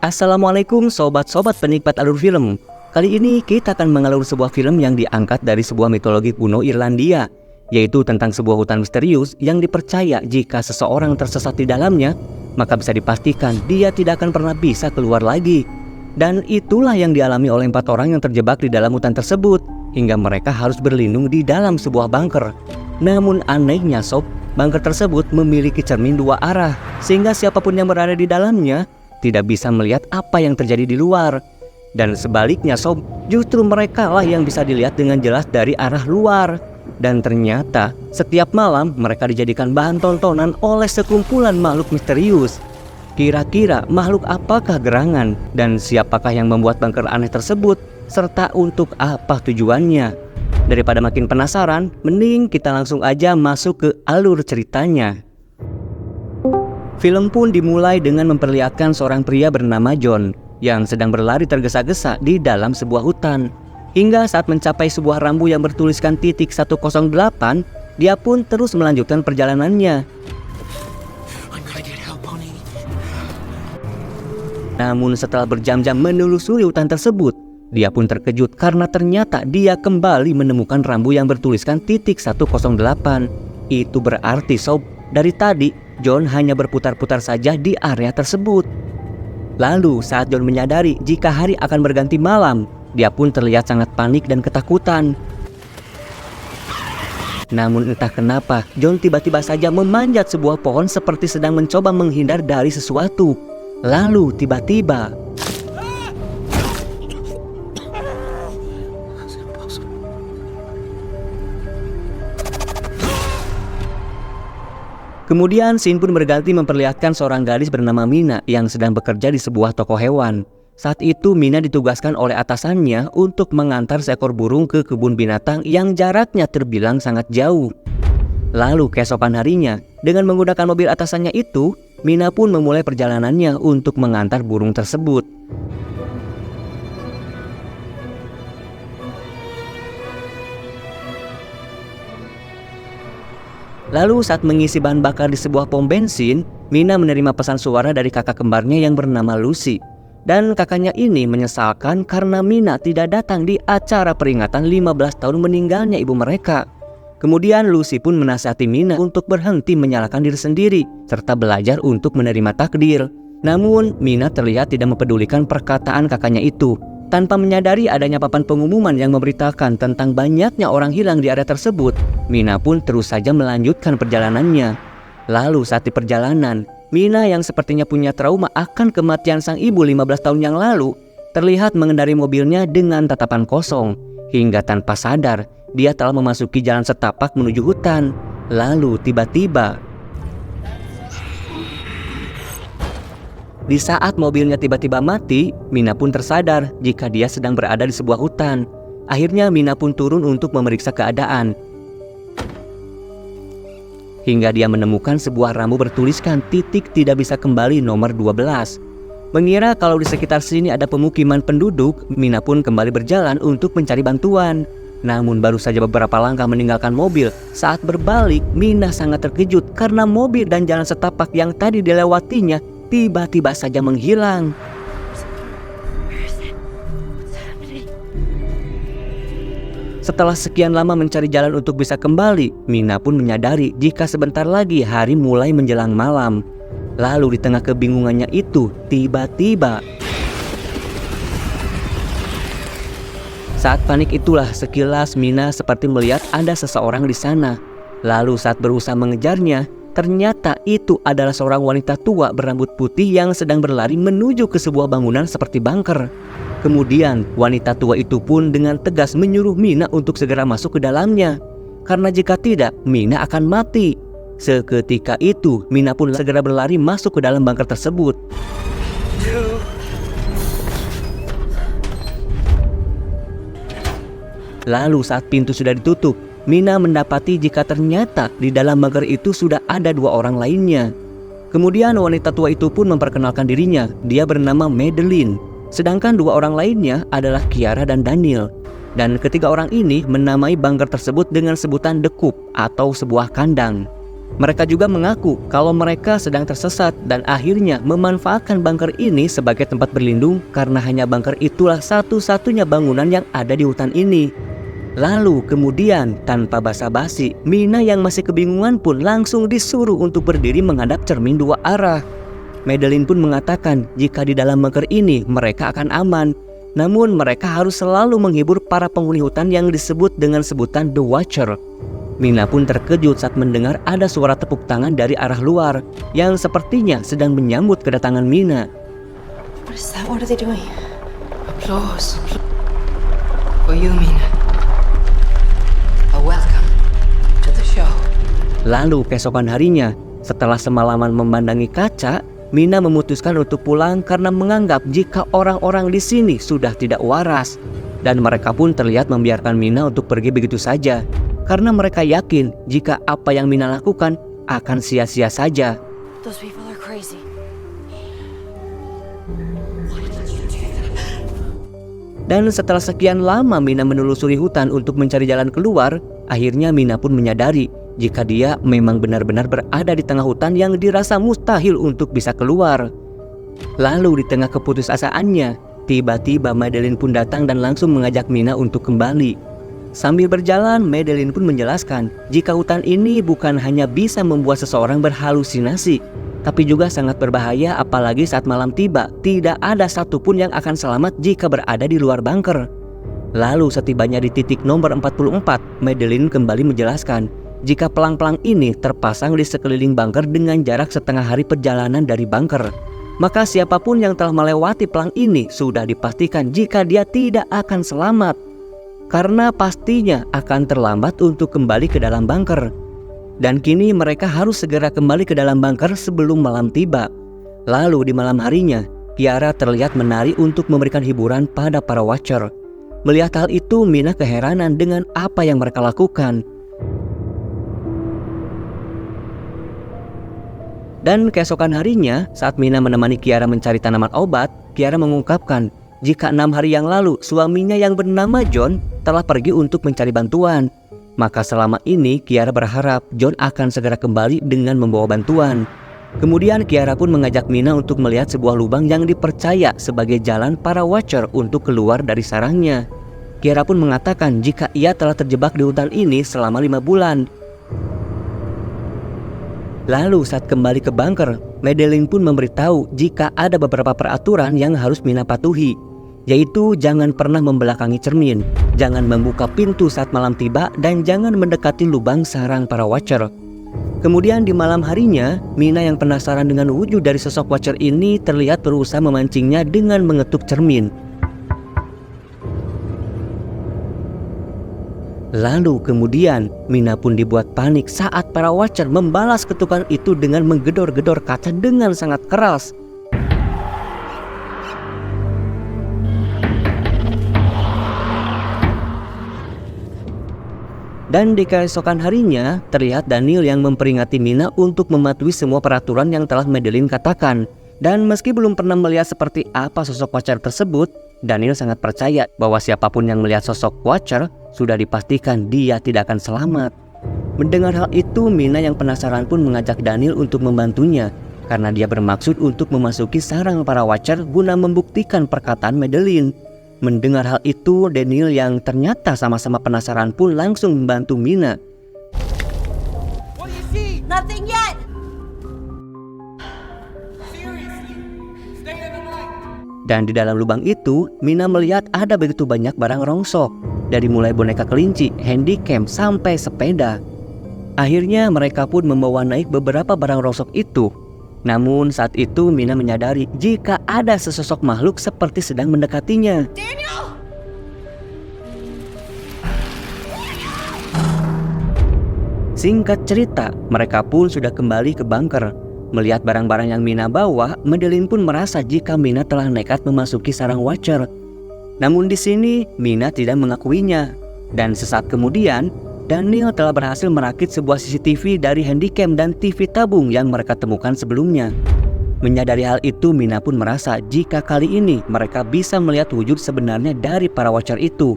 Assalamualaikum sobat-sobat penikmat alur film. Kali ini kita akan mengalur sebuah film yang diangkat dari sebuah mitologi kuno Irlandia, yaitu tentang sebuah hutan misterius yang dipercaya jika seseorang tersesat di dalamnya, maka bisa dipastikan dia tidak akan pernah bisa keluar lagi. Dan itulah yang dialami oleh 4 orang yang terjebak di dalam hutan tersebut, hingga mereka harus berlindung di dalam sebuah bunker. Namun anehnya sob, bunker tersebut memiliki cermin 2 arah, sehingga siapapun yang berada di dalamnya tidak bisa melihat apa yang terjadi di luar. Dan sebaliknya sob, justru mereka lah yang bisa dilihat dengan jelas dari arah luar. Dan ternyata setiap malam mereka dijadikan bahan tontonan oleh sekumpulan makhluk misterius. Kira-kira makhluk apakah gerangan, dan siapakah yang membuat bunker aneh tersebut, serta untuk apa tujuannya? Daripada makin penasaran, mending kita langsung aja masuk ke alur ceritanya. Film pun dimulai dengan memperlihatkan seorang pria bernama John yang sedang berlari tergesa-gesa di dalam sebuah hutan. Hingga saat mencapai sebuah rambu yang bertuliskan titik 108, dia pun terus melanjutkan perjalanannya. Namun setelah berjam-jam menelusuri hutan tersebut, dia pun terkejut karena ternyata dia kembali menemukan rambu yang bertuliskan titik 108. Itu berarti sob, dari tadi John hanya berputar-putar saja di area tersebut. Lalu saat John menyadari jika hari akan berganti malam, dia pun terlihat sangat panik dan ketakutan. Namun entah kenapa, John tiba-tiba saja memanjat sebuah pohon seperti sedang mencoba menghindar dari sesuatu. Lalu tiba-tiba kemudian scene pun berganti memperlihatkan seorang gadis bernama Mina yang sedang bekerja di sebuah toko hewan. Saat itu Mina ditugaskan oleh atasannya untuk mengantar seekor burung ke kebun binatang yang jaraknya terbilang sangat jauh. Lalu keesokan harinya, dengan menggunakan mobil atasannya itu, Mina pun memulai perjalanannya untuk mengantar burung tersebut. Lalu saat mengisi bahan bakar di sebuah pom bensin, Mina menerima pesan suara dari kakak kembarnya yang bernama Lucy. Dan kakaknya ini menyesalkan karena Mina tidak datang di acara peringatan 15 tahun meninggalnya ibu mereka. Kemudian Lucy pun menasihati Mina untuk berhenti menyalahkan diri sendiri, serta belajar untuk menerima takdir. Namun Mina terlihat tidak mempedulikan perkataan kakaknya itu. Tanpa menyadari adanya papan pengumuman yang memberitakan tentang banyaknya orang hilang di area tersebut, Mina pun terus saja melanjutkan perjalanannya. Lalu saat di perjalanan, Mina yang sepertinya punya trauma akan kematian sang ibu 15 tahun yang lalu, terlihat mengendari mobilnya dengan tatapan kosong. Hingga tanpa sadar, dia telah memasuki jalan setapak menuju hutan. Lalu tiba-tiba, di saat mobilnya tiba-tiba mati, Mina pun tersadar jika dia sedang berada di sebuah hutan. Akhirnya Mina pun turun untuk memeriksa keadaan. Hingga dia menemukan sebuah rambu bertuliskan titik tidak bisa kembali nomor 12. Mengira kalau di sekitar sini ada pemukiman penduduk, Mina pun kembali berjalan untuk mencari bantuan. Namun baru saja beberapa langkah meninggalkan mobil, saat berbalik Mina sangat terkejut karena mobil dan jalan setapak yang tadi dilewatinya tiba-tiba saja menghilang. Setelah sekian lama mencari jalan untuk bisa kembali, Mina pun menyadari jika sebentar lagi hari mulai menjelang malam. Lalu di tengah kebingungannya itu, tiba-tiba saat panik itulah sekilas Mina seperti melihat ada seseorang di sana. Lalu saat berusaha mengejarnya, ternyata itu adalah seorang wanita tua berambut putih yang sedang berlari menuju ke sebuah bangunan seperti bunker. Kemudian wanita tua itu pun dengan tegas menyuruh Mina untuk segera masuk ke dalamnya, karena jika tidak Mina akan mati. Seketika itu Mina pun segera berlari masuk ke dalam bunker tersebut. Lalu saat pintu sudah ditutup, Mina mendapati jika ternyata di dalam bunker itu sudah ada 2 orang lainnya. Kemudian wanita tua itu pun memperkenalkan dirinya, dia bernama Madeline. Sedangkan 2 orang lainnya adalah Kiara dan Daniel. Dan ketiga orang ini menamai bunker tersebut dengan sebutan The Coop atau sebuah kandang. Mereka juga mengaku kalau mereka sedang tersesat dan akhirnya memanfaatkan bunker ini sebagai tempat berlindung karena hanya bunker itulah satu-satunya bangunan yang ada di hutan ini. Lalu kemudian tanpa basa-basi, Mina yang masih kebingungan pun langsung disuruh untuk berdiri menghadap cermin dua arah. Madeline pun mengatakan jika di dalam bunker ini mereka akan aman. Namun mereka harus selalu menghibur para penghuni hutan yang disebut dengan sebutan The Watcher. Mina pun terkejut saat mendengar ada suara tepuk tangan dari arah luar yang sepertinya sedang menyambut kedatangan Mina. What is that? What are they doing? Applause. For you, Mina. A welcome to the show. Lalu keesokan harinya, setelah semalaman memandangi kaca, Mina memutuskan untuk pulang karena menganggap jika orang-orang di sini sudah tidak waras. Dan mereka pun terlihat membiarkan Mina untuk pergi begitu saja. Karena mereka yakin jika apa yang Mina lakukan akan sia-sia saja. Those people are crazy. Dan setelah sekian lama Mina menelusuri hutan untuk mencari jalan keluar, akhirnya Mina pun menyadari jika dia memang benar-benar berada di tengah hutan yang dirasa mustahil untuk bisa keluar. Lalu di tengah keputusasaannya, tiba-tiba Madeline pun datang dan langsung mengajak Mina untuk kembali. Sambil berjalan, Madeline pun menjelaskan jika hutan ini bukan hanya bisa membuat seseorang berhalusinasi, tapi juga sangat berbahaya apalagi saat malam tiba. Tidak ada satupun yang akan selamat jika berada di luar bunker. Lalu setibanya di titik nomor 44, Madeline kembali menjelaskan jika pelang-pelang ini terpasang di sekeliling bunker dengan jarak setengah hari perjalanan dari bunker. Maka siapapun yang telah melewati pelang ini sudah dipastikan jika dia tidak akan selamat. Karena pastinya akan terlambat untuk kembali ke dalam bunker. Dan kini mereka harus segera kembali ke dalam bunker sebelum malam tiba. Lalu di malam harinya, Kiara terlihat menari untuk memberikan hiburan pada para Watcher. Melihat hal itu, Mina keheranan dengan apa yang mereka lakukan. Dan keesokan harinya, saat Mina menemani Kiara mencari tanaman obat, Kiara mengungkapkan jika 6 hari yang lalu suaminya yang bernama John telah pergi untuk mencari bantuan. Maka selama ini Kiara berharap John akan segera kembali dengan membawa bantuan. Kemudian Kiara pun mengajak Mina untuk melihat sebuah lubang yang dipercaya sebagai jalan para Watcher untuk keluar dari sarangnya. Kiara pun mengatakan jika ia telah terjebak di hutan ini selama 5 bulan. Lalu saat kembali ke bunker, Madeline pun memberitahu jika ada beberapa peraturan yang harus Mina patuhi, yaitu jangan pernah membelakangi cermin, jangan membuka pintu saat malam tiba, dan jangan mendekati lubang sarang para Watcher. Kemudian di malam harinya, Mina yang penasaran dengan wujud dari sosok Watcher ini terlihat berusaha memancingnya dengan mengetuk cermin. Lalu kemudian Mina pun dibuat panik saat para Watcher membalas ketukan itu dengan menggedor-gedor kaca dengan sangat keras. Dan di keesokan harinya terlihat Daniel yang memperingati Mina untuk mematuhi semua peraturan yang telah Madeline katakan. Dan meski belum pernah melihat seperti apa sosok Watcher tersebut, Daniel sangat percaya bahwa siapapun yang melihat sosok Watcher sudah dipastikan dia tidak akan selamat. Mendengar hal itu, Mina yang penasaran pun mengajak Daniel untuk membantunya karena dia bermaksud untuk memasuki sarang para Watcher guna membuktikan perkataan Madeline. Mendengar hal itu, Daniel yang ternyata sama-sama penasaran pun langsung membantu Mina. What do you see? Nothing yet! Seriously? Stay in the light. Dan di dalam lubang itu, Mina melihat ada begitu banyak barang rongsok. Dari mulai boneka kelinci, handycam, sampai sepeda. Akhirnya mereka pun membawa naik beberapa barang rongsok itu. Namun saat itu Mina menyadari jika ada sesosok makhluk seperti sedang mendekatinya. Daniel! Singkat cerita, mereka pun sudah kembali ke bunker. Melihat barang-barang yang Mina bawa, Madeline pun merasa jika Mina telah nekat memasuki sarang Watcher. Namun di sini Mina tidak mengakuinya. Dan sesaat kemudian, Daniel telah berhasil merakit sebuah CCTV dari handycam dan TV tabung yang mereka temukan sebelumnya. Menyadari hal itu, Mina pun merasa jika kali ini mereka bisa melihat wujud sebenarnya dari para Watcher itu.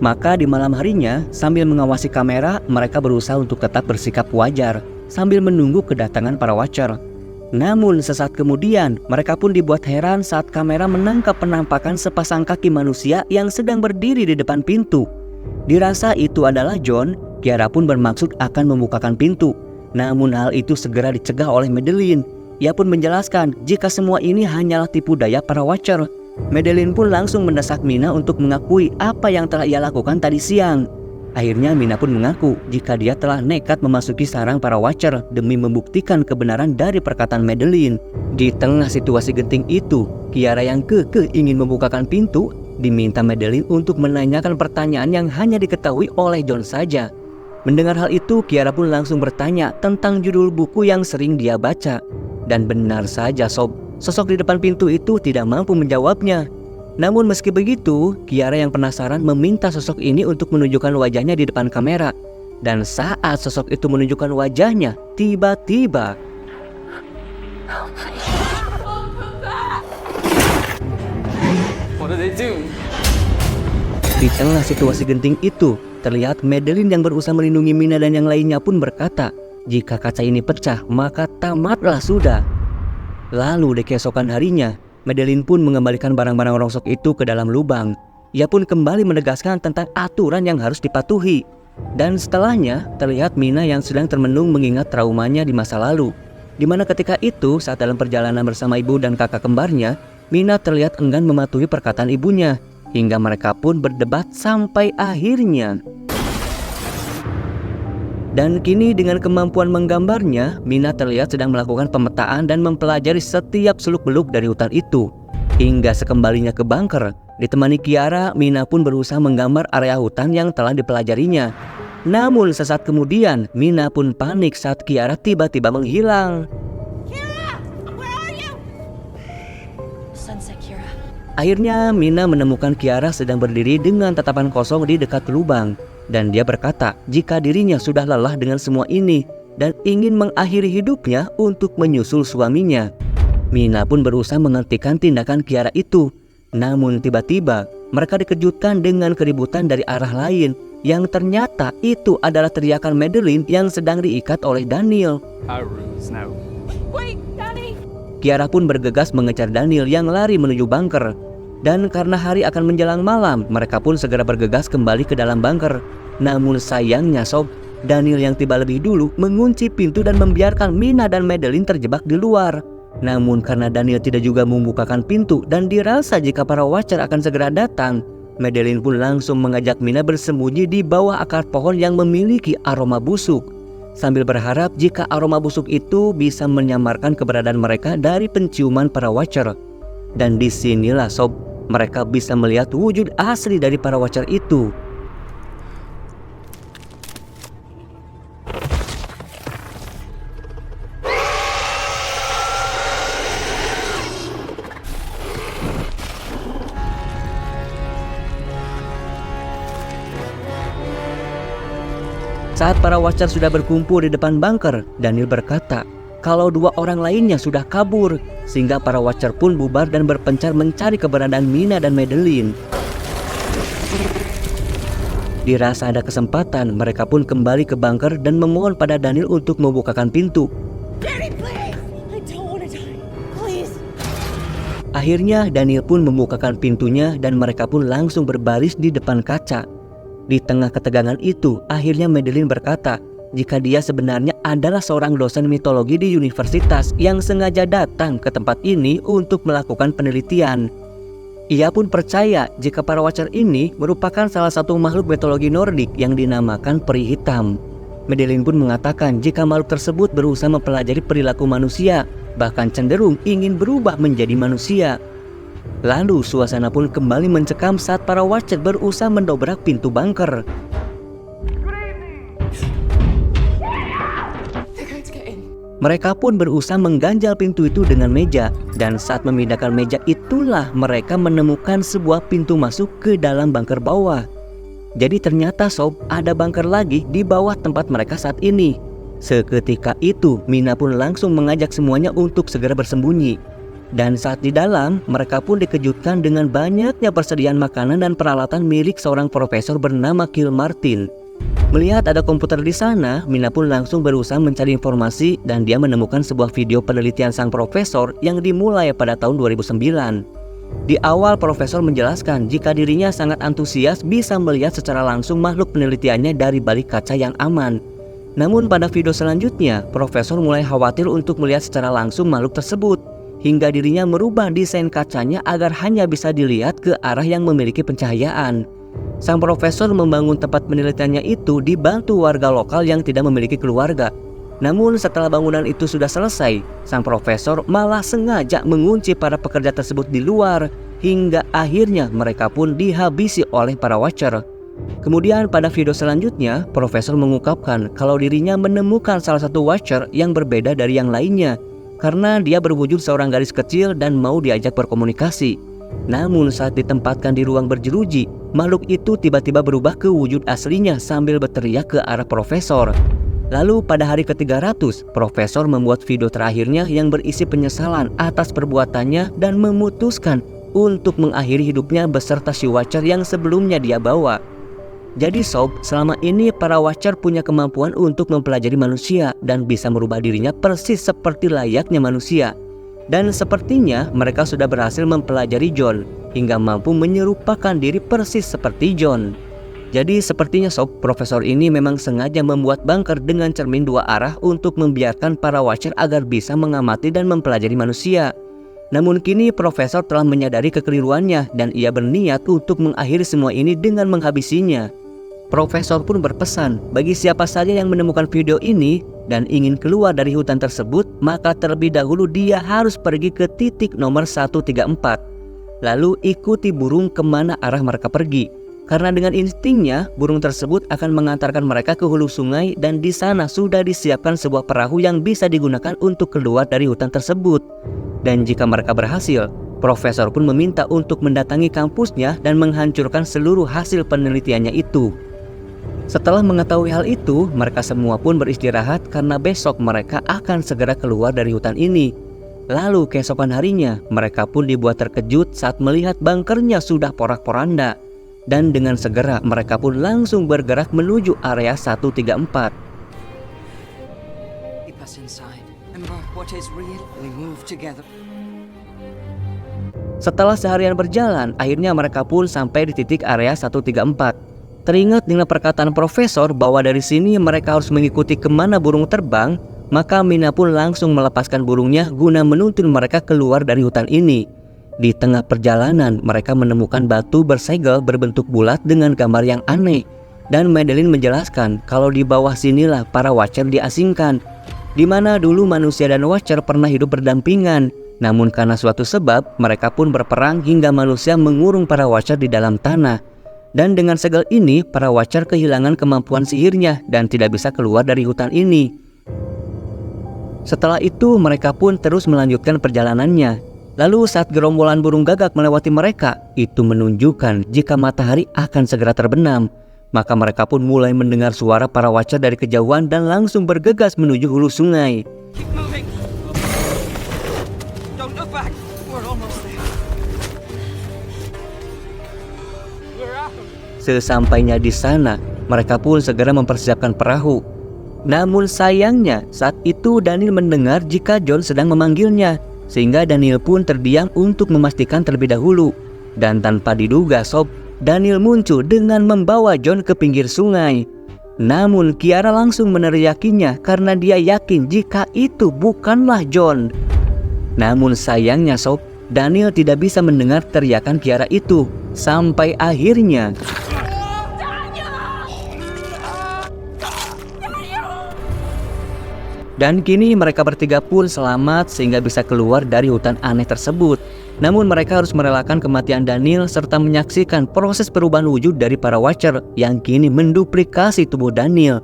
Maka di malam harinya, sambil mengawasi kamera, mereka berusaha untuk tetap bersikap wajar. sambil menunggu kedatangan para Watcher. Namun sesaat kemudian mereka pun dibuat heran saat kamera menangkap penampakan sepasang kaki manusia yang sedang berdiri di depan pintu. Dirasa itu adalah John, Kiara pun bermaksud akan membukakan pintu. Namun hal itu segera dicegah oleh Madeline. Ia pun menjelaskan jika semua ini hanyalah tipu daya para Watcher. Madeline pun langsung mendesak Mina untuk mengakui apa yang telah ia lakukan tadi siang. Akhirnya Mina pun mengaku jika dia telah nekat memasuki sarang para Watcher demi membuktikan kebenaran dari perkataan Madeline. Di tengah situasi genting itu, Kiara yang kekeh ingin membukakan pintu diminta Madeline untuk menanyakan pertanyaan yang hanya diketahui oleh John saja. Mendengar hal itu, Kiara pun langsung bertanya tentang judul buku yang sering dia baca. Dan benar saja sob, sosok di depan pintu itu tidak mampu menjawabnya. Namun meski begitu, Kiara yang penasaran meminta sosok ini untuk menunjukkan wajahnya di depan kamera. Dan saat sosok itu menunjukkan wajahnya, tiba-tiba What did they do? di tengah situasi genting itu, terlihat Madeline yang berusaha melindungi Mina dan yang lainnya pun berkata, jika kaca ini pecah, maka tamatlah sudah. Lalu di keesokan harinya, Madeline pun mengembalikan barang-barang rongsok itu ke dalam lubang. Ia pun kembali menegaskan tentang aturan yang harus dipatuhi. Dan setelahnya, terlihat Mina yang sedang termenung mengingat traumanya di masa lalu. Di mana ketika itu, saat dalam perjalanan bersama ibu dan kakak kembarnya, Mina terlihat enggan mematuhi perkataan ibunya. Hingga mereka pun berdebat sampai akhirnya. Dan kini dengan kemampuan menggambarnya, Mina terlihat sedang melakukan pemetaan dan mempelajari setiap seluk-beluk dari hutan itu. Hingga sekembalinya ke bunker, ditemani Kiara, Mina pun berusaha menggambar area hutan yang telah dipelajarinya. Namun sesaat kemudian, Mina pun panik saat Kiara tiba-tiba menghilang. Kira, where are you? Sunset, Kira. Akhirnya Mina menemukan Kiara sedang berdiri dengan tatapan kosong di dekat lubang. Dan dia berkata jika dirinya sudah lelah dengan semua ini dan ingin mengakhiri hidupnya untuk menyusul suaminya. Mina pun berusaha menghentikan tindakan Kiara itu. Namun tiba-tiba mereka dikejutkan dengan keributan dari arah lain yang ternyata itu adalah teriakan Madeline yang sedang diikat oleh Daniel. Haru's now. Wait, Danny! Kiara pun bergegas mengejar Daniel yang lari menuju bunker. Dan karena hari akan menjelang malam, mereka pun segera bergegas kembali ke dalam bunker. Namun sayangnya sob, Daniel yang tiba lebih dulu mengunci pintu dan membiarkan Mina dan Madeline terjebak di luar. Namun karena Daniel tidak juga membukakan pintu dan dirasa jika para Watcher akan segera datang, Madeline pun langsung mengajak Mina bersembunyi di bawah akar pohon yang memiliki aroma busuk. Sambil berharap jika aroma busuk itu bisa menyamarkan keberadaan mereka dari penciuman para Watcher. Dan disinilah sob, mereka bisa melihat wujud asli dari para Watcher itu. Saat para Watcher sudah berkumpul di depan bunker, Daniel berkata kalau dua orang lainnya sudah kabur, sehingga para Watcher pun bubar dan berpencar mencari keberadaan Mina dan Madeline. Dirasa ada kesempatan, mereka pun kembali ke bunker dan memohon pada Daniel untuk membukakan pintu. Danny, please! I don't want to die. Please! Akhirnya Daniel pun membukakan pintunya dan mereka pun langsung berbaris di depan kaca. Di tengah ketegangan itu, akhirnya Madeline berkata jika dia sebenarnya adalah seorang dosen mitologi di universitas yang sengaja datang ke tempat ini untuk melakukan penelitian. Ia pun percaya jika para Watcher ini merupakan salah satu makhluk mitologi Nordik yang dinamakan peri hitam. Madeline pun mengatakan jika makhluk tersebut berusaha mempelajari perilaku manusia, bahkan cenderung ingin berubah menjadi manusia. Lalu suasana pun kembali mencekam saat para Watcher berusaha mendobrak pintu bunker. Mereka pun berusaha mengganjal pintu itu dengan meja, dan saat memindahkan meja itulah mereka menemukan sebuah pintu masuk ke dalam bunker bawah. Jadi ternyata sob, ada bunker lagi di bawah tempat mereka saat ini. Seketika itu, Mina pun langsung mengajak semuanya untuk segera bersembunyi. Dan saat di dalam, mereka pun dikejutkan dengan banyaknya persediaan makanan dan peralatan milik seorang profesor bernama Kilmartin. Melihat ada komputer di sana, Mina pun langsung berusaha mencari informasi dan dia menemukan sebuah video penelitian sang profesor yang dimulai pada tahun 2009. Di awal profesor menjelaskan jika dirinya sangat antusias bisa melihat secara langsung makhluk penelitiannya dari balik kaca yang aman. Namun pada video selanjutnya, profesor mulai khawatir untuk melihat secara langsung makhluk tersebut, hingga dirinya merubah desain kacanya agar hanya bisa dilihat ke arah yang memiliki pencahayaan. Sang profesor membangun tempat penelitiannya itu dibantu warga lokal yang tidak memiliki keluarga. Namun setelah bangunan itu sudah selesai, sang profesor malah sengaja mengunci para pekerja tersebut di luar, hingga akhirnya mereka pun dihabisi oleh para Watcher. Kemudian pada video selanjutnya, profesor mengungkapkan kalau dirinya menemukan salah satu Watcher yang berbeda dari yang lainnya, karena dia berwujud seorang gadis kecil dan mau diajak berkomunikasi. Namun saat ditempatkan di ruang berjeruji, makhluk itu tiba-tiba berubah ke wujud aslinya sambil berteriak ke arah profesor. Lalu pada hari ke-300, profesor membuat video terakhirnya yang berisi penyesalan atas perbuatannya dan memutuskan untuk mengakhiri hidupnya beserta si Watcher yang sebelumnya dia bawa. Jadi sob, selama ini para Watcher punya kemampuan untuk mempelajari manusia dan bisa merubah dirinya persis seperti layaknya manusia. Dan sepertinya mereka sudah berhasil mempelajari John hingga mampu menyerupakan diri persis seperti John. Jadi sepertinya sob, profesor ini memang sengaja membuat bunker dengan cermin dua arah untuk membiarkan para Watcher agar bisa mengamati dan mempelajari manusia. Namun kini profesor telah menyadari kekeliruannya dan ia berniat untuk mengakhiri semua ini dengan menghabisinya. Profesor pun berpesan bagi siapa saja yang menemukan video ini dan ingin keluar dari hutan tersebut, maka terlebih dahulu dia harus pergi ke titik nomor 134. Lalu ikuti burung kemana arah mereka pergi. Karena dengan instingnya, burung tersebut akan mengantarkan mereka ke hulu sungai dan di sana sudah disiapkan sebuah perahu yang bisa digunakan untuk keluar dari hutan tersebut. Dan jika mereka berhasil, profesor pun meminta untuk mendatangi kampusnya dan menghancurkan seluruh hasil penelitiannya itu. Setelah mengetahui hal itu, mereka semua pun beristirahat karena besok mereka akan segera keluar dari hutan ini. Lalu keesokan harinya, mereka pun dibuat terkejut saat melihat bunkernya sudah porak-poranda. Dan dengan segera mereka pun langsung bergerak menuju area 134. Keep us inside. Remember what is real? We move together. Setelah seharian berjalan, akhirnya mereka pun sampai di titik area 134. Teringat dengan perkataan profesor bahwa dari sini mereka harus mengikuti kemana burung terbang, maka Mina pun langsung melepaskan burungnya guna menuntun mereka keluar dari hutan ini. Di tengah perjalanan, mereka menemukan batu bersegel berbentuk bulat dengan gambar yang aneh. Dan Madeline menjelaskan kalau di bawah sinilah para Watcher diasingkan, di mana dulu manusia dan Watcher pernah hidup berdampingan. Namun karena suatu sebab, mereka pun berperang hingga manusia mengurung para Watcher di dalam tanah. Dan dengan segel ini, para Watcher kehilangan kemampuan sihirnya dan tidak bisa keluar dari hutan ini. Setelah itu, mereka pun terus melanjutkan perjalanannya. Lalu saat gerombolan burung gagak melewati mereka, itu menunjukkan jika matahari akan segera terbenam. Maka mereka pun mulai mendengar suara para Watcher dari kejauhan dan langsung bergegas menuju hulu sungai. Keep moving. Don't look back. We're almost there. We're out. Sesampainya di sana, mereka pun segera mempersiapkan perahu. Namun sayangnya, saat itu Daniel mendengar jika John sedang memanggilnya, sehingga Daniel pun terdiam untuk memastikan terlebih dahulu. Dan tanpa diduga sob, Daniel muncul dengan membawa John ke pinggir sungai. Namun Kiara langsung meneriakinya karena dia yakin jika itu bukanlah John. Namun sayangnya sob, Daniel tidak bisa mendengar teriakan Kiara itu. Sampai akhirnya dan kini mereka bertiga pun selamat sehingga bisa keluar dari hutan aneh tersebut. Namun mereka harus merelakan kematian Daniel serta menyaksikan proses perubahan wujud dari para Watcher yang kini menduplikasi tubuh Daniel.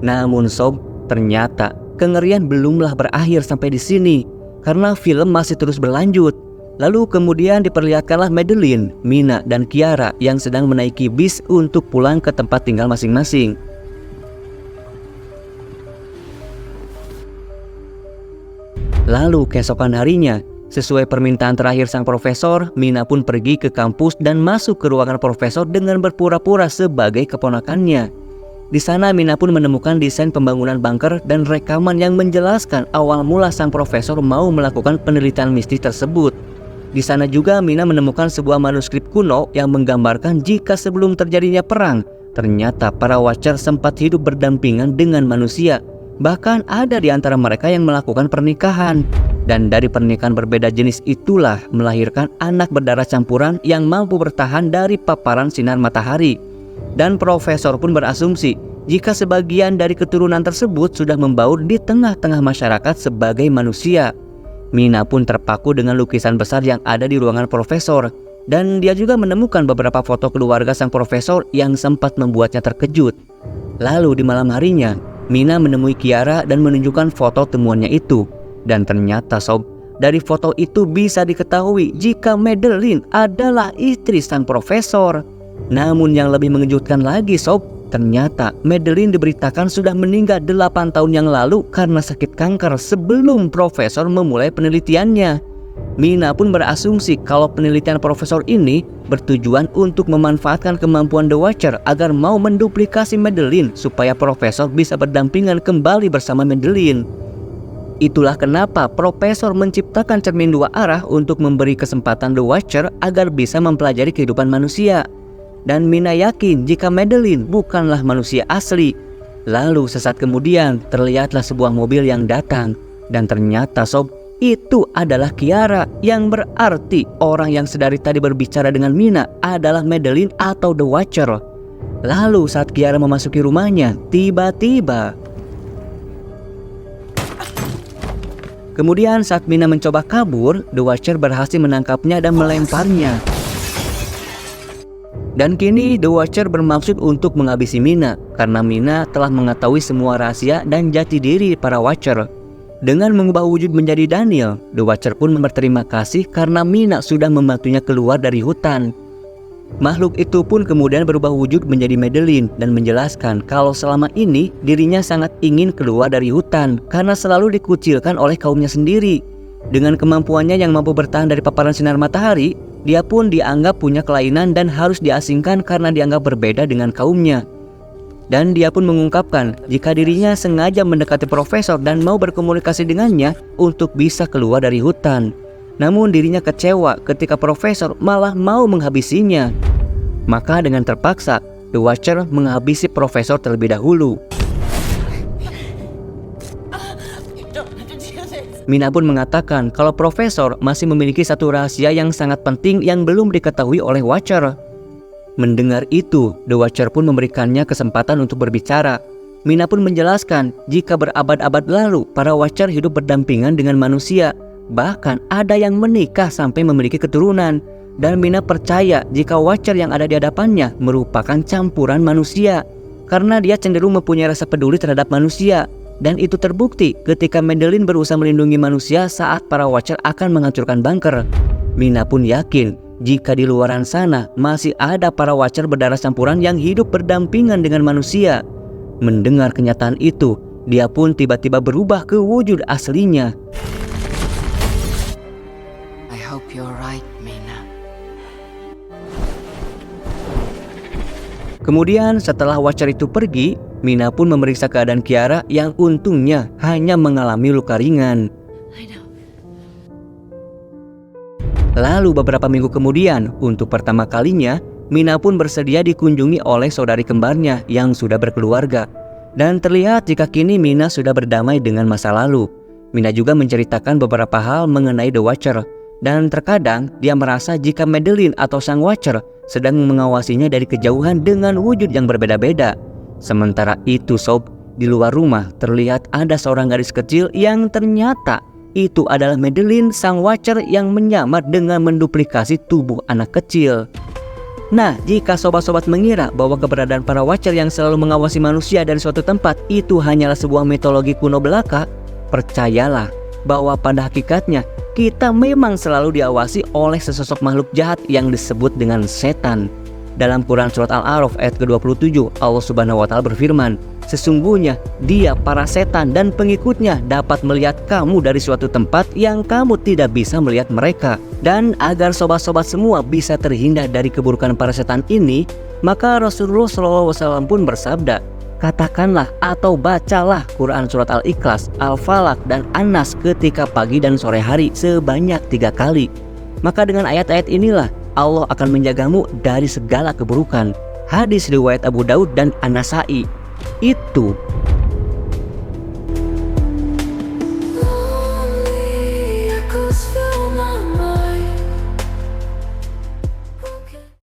Namun sob, ternyata kengerian belumlah berakhir sampai di sini karena film masih terus berlanjut. Lalu kemudian diperlihatkanlah Madeline, Mina, dan Kiara yang sedang menaiki bis untuk pulang ke tempat tinggal masing-masing. Lalu keesokan harinya, sesuai permintaan terakhir sang profesor, Mina pun pergi ke kampus dan masuk ke ruangan profesor dengan berpura-pura sebagai keponakannya. Di sana Mina pun menemukan desain pembangunan bunker dan rekaman yang menjelaskan awal mula sang profesor mau melakukan penelitian mistis tersebut. Di sana juga Mina menemukan sebuah manuskrip kuno yang menggambarkan jika sebelum terjadinya perang, ternyata para Watcher sempat hidup berdampingan dengan manusia. Bahkan ada di antara mereka yang melakukan pernikahan. Dan dari pernikahan berbeda jenis itulah melahirkan anak berdarah campuran yang mampu bertahan dari paparan sinar matahari. Dan profesor pun berasumsi jika sebagian dari keturunan tersebut sudah membaur di tengah-tengah masyarakat sebagai manusia. Mina pun terpaku dengan lukisan besar yang ada di ruangan profesor. Dan dia juga menemukan beberapa foto keluarga sang profesor yang sempat membuatnya terkejut. Lalu di malam harinya, Mina menemui Kiara dan menunjukkan foto temuannya itu. Dan ternyata sob, dari foto itu bisa diketahui jika Madeline adalah istri sang profesor. Namun yang lebih mengejutkan lagi sob, ternyata Madeline diberitakan sudah meninggal 8 tahun yang lalu karena sakit kanker sebelum profesor memulai penelitiannya. Mina pun berasumsi kalau penelitian profesor ini bertujuan untuk memanfaatkan kemampuan The Watcher agar mau menduplikasi Madeline supaya profesor bisa berdampingan kembali bersama Madeline. Itulah kenapa profesor menciptakan cermin 2 arah untuk memberi kesempatan The Watcher agar bisa mempelajari kehidupan manusia. Dan Mina yakin jika Madeline bukanlah manusia asli. Lalu sesaat kemudian terlihatlah sebuah mobil yang datang. Dan ternyata sob, itu adalah Kiara, yang berarti orang yang sedari tadi berbicara dengan Mina adalah Madeline atau The Watcher. Lalu saat Kiara memasuki rumahnya, tiba-tiba kemudian saat Mina mencoba kabur, The Watcher berhasil menangkapnya dan melemparnya. Dan kini The Watcher bermaksud untuk menghabisi Mina karena Mina telah mengetahui semua rahasia dan jati diri para Watcher. Dengan mengubah wujud menjadi Daniel, The Watcher pun berterima kasih karena Mina sudah membantunya keluar dari hutan. Makhluk itu pun kemudian berubah wujud menjadi Madeline dan menjelaskan kalau selama ini dirinya sangat ingin keluar dari hutan karena selalu dikucilkan oleh kaumnya sendiri. Dengan kemampuannya yang mampu bertahan dari paparan sinar matahari, dia pun dianggap punya kelainan dan harus diasingkan karena dianggap berbeda dengan kaumnya. Dan dia pun mengungkapkan jika dirinya sengaja mendekati profesor dan mau berkomunikasi dengannya untuk bisa keluar dari hutan. Namun dirinya kecewa ketika profesor malah mau menghabisinya. Maka dengan terpaksa, The Watcher menghabisi profesor terlebih dahulu. Mina pun mengatakan kalau profesor masih memiliki satu rahasia yang sangat penting yang belum diketahui oleh Watcher. Mendengar itu, The Watcher pun memberikannya kesempatan untuk berbicara. Mina pun menjelaskan jika berabad-abad lalu para Watcher hidup berdampingan dengan manusia. Bahkan ada yang menikah sampai memiliki keturunan. Dan Mina percaya jika Watcher yang ada di hadapannya merupakan campuran manusia. Karena dia cenderung mempunyai rasa peduli terhadap manusia. Dan itu terbukti ketika Madeline berusaha melindungi manusia saat para Watcher akan menghancurkan bunker. Mina pun yakin jika di luaran sana masih ada para Watcher berdarah campuran yang hidup berdampingan dengan manusia. Mendengar kenyataan itu, dia pun tiba-tiba berubah ke wujud aslinya. I hope you're right, Mina. Kemudian setelah Watcher itu pergi, Mina pun memeriksa keadaan Kiara yang untungnya hanya mengalami luka ringan. Lalu beberapa minggu kemudian, untuk pertama kalinya, Mina pun bersedia dikunjungi oleh saudari kembarnya yang sudah berkeluarga. Dan terlihat jika kini Mina sudah berdamai dengan masa lalu. Mina juga menceritakan beberapa hal mengenai The Watcher. Dan terkadang dia merasa jika Madeline atau sang Watcher sedang mengawasinya dari kejauhan dengan wujud yang berbeda-beda. Sementara itu sob, di luar rumah terlihat ada seorang gadis kecil yang ternyata itu adalah Madeline sang Watcher yang menyamar dengan menduplikasi tubuh anak kecil. Nah, jika sobat-sobat mengira bahwa keberadaan para Watcher yang selalu mengawasi manusia dari suatu tempat itu hanyalah sebuah mitologi kuno belaka, percayalah bahwa pada hakikatnya kita memang selalu diawasi oleh sesosok makhluk jahat yang disebut dengan setan. Dalam Quran Surat Al-A'raf ayat ke-27, Allah Subhanahu wa Ta'ala berfirman, sesungguhnya dia para setan dan pengikutnya dapat melihat kamu dari suatu tempat yang kamu tidak bisa melihat mereka. Dan agar sobat-sobat semua bisa terhindar dari keburukan para setan ini, maka Rasulullah SAW pun bersabda, Katakanlah atau bacalah Quran surat Al-Ikhlas, Al-Falaq, dan An-Nas ketika pagi dan sore hari sebanyak 3 kali. Maka dengan ayat-ayat inilah Allah akan menjagamu dari segala keburukan. Hadis riwayat Abu Daud dan An-Nasai. Itu